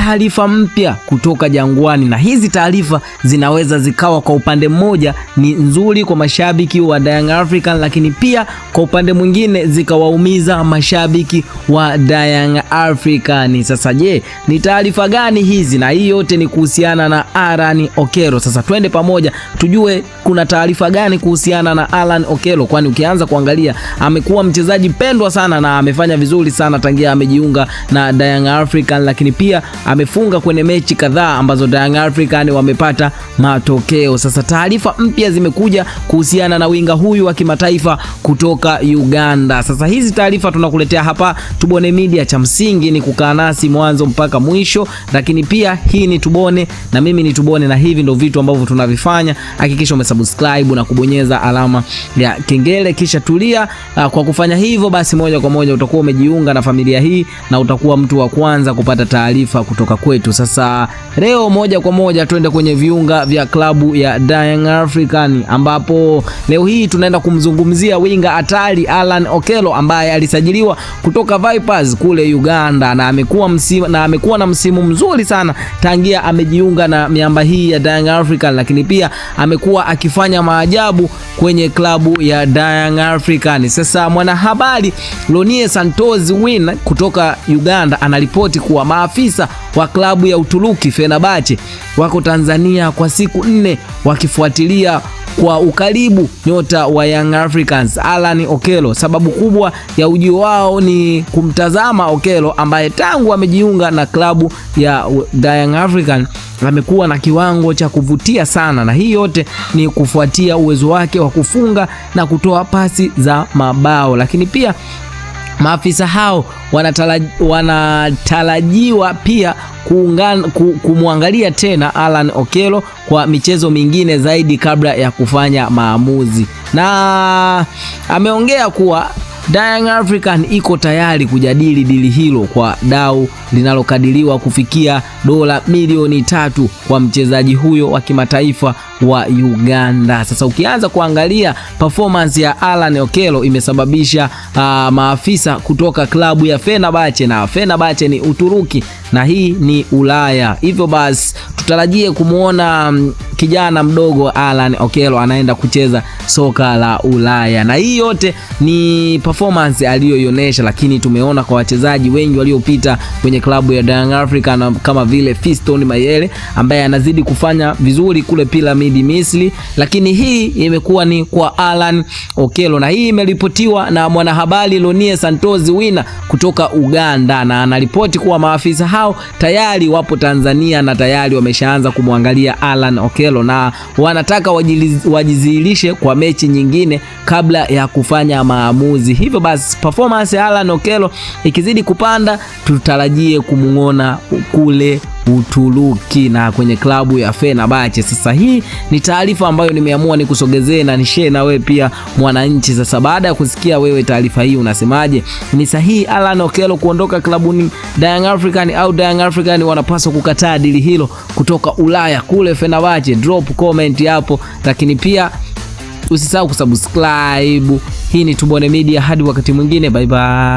taarifa mpya kutoka Jangwani, na hizi taarifa zinaweza zikawa kwa upande mmoja ni nzuri kwa mashabiki wa Young African, lakini pia kwa upande mwingine zikawaumiza mashabiki wa Young African. Sasa je, ni taarifa gani hizi? Na hii yote ni kuhusiana na Alan Okello. Sasa twende pamoja tujue kuna taarifa gani kuhusiana na Alan Okello, kwani ukianza kuangalia amekuwa mchezaji pendwa sana na amefanya vizuri sana tangia amejiunga na Young African, lakini pia amefunga kwenye mechi kadhaa ambazo Young African wamepata matokeo. Sasa taarifa mpya zimekuja kuhusiana na winga huyu wa kimataifa kutoka Uganda. Sasa hizi taarifa tunakuletea hapa Tubone Media, cha msingi ni kukaa nasi mwanzo mpaka mwisho, lakini pia hii ni Tubone na mimi ni Tubone, na hivi ndio vitu ambavyo tunavifanya. Hakikisha umesubscribe na kubonyeza alama ya kengele, kisha tulia. Kwa kufanya hivyo basi moja kwa moja utakuwa umejiunga na familia hii na utakuwa mtu wa kwanza kupata taarifa kutoka kwetu. Sasa leo moja kwa moja twende kwenye viunga vya klabu ya Young African, ambapo leo hii tunaenda kumzungumzia winga hatari Alan Okello ambaye alisajiliwa kutoka Vipers kule Uganda na amekuwa na msimu mzuri sana tangia amejiunga na miamba hii ya Young African, lakini pia amekuwa akifanya maajabu kwenye klabu ya Young African. Sasa mwanahabari Lonie Santos Wina kutoka Uganda anaripoti kuwa maafisa wa klabu ya Uturuki Fenerbahce wako Tanzania kwa siku 4 wakifuatilia kwa ukaribu nyota wa Young Africans Alan Okello. Sababu kubwa ya ujio wao ni kumtazama Okello ambaye tangu amejiunga na klabu ya Young African amekuwa na kiwango cha kuvutia sana, na hii yote ni kufuatia uwezo wake wa kufunga na kutoa pasi za mabao. Lakini pia maafisa hao wanatarajiwa pia kumwangalia tena Alan Okello kwa michezo mingine zaidi kabla ya kufanya maamuzi, na ameongea kuwa Young African iko tayari kujadili dili hilo kwa dau linalokadiriwa kufikia dola milioni 3 kwa mchezaji huyo wa kimataifa wa Uganda. Sasa ukianza kuangalia performance ya Alan Okello imesababisha maafisa kutoka klabu ya Fenerbahce, na Fenerbahce ni Uturuki na hii ni Ulaya. Hivyo basi tutarajie kumuona kijana mdogo Alan Okello anaenda kucheza soka la Ulaya, na hii yote ni performance aliyoionyesha, lakini tumeona kwa wachezaji wengi waliopita kwenye klabu ya Young African kama vile Fiston Mayele ambaye anazidi kufanya vizuri kule Piramidi Misri, lakini hii imekuwa ni kwa Alan Okello, na hii imeripotiwa na mwanahabari Lonie Santos Wina kutoka Uganda, na anaripoti kuwa maafisa hao tayari wapo Tanzania na tayari wameshaanza kumwangalia Alan Okello na wanataka wajizihirishe kwa mechi nyingine kabla ya kufanya maamuzi. Hivyo basi performance ya Alan Okello ikizidi kupanda, tutarajie kumuona kule Uturuki na kwenye klabu ya Fenerbahce. Sasa hii ni taarifa ambayo nimeamua nikusogezee na nishare na wewe pia mwananchi. Sasa baada ya kusikia wewe taarifa hii unasemaje? Ni sahihi Alan Okello kuondoka klabuni Young African au Young African wanapaswa kukataa dili hilo kutoka Ulaya kule Fenerbahce? Drop comment hapo, lakini pia usisahau kusubscribe. Hii ni Tubone Media, hadi wakati mwingine, bye bye.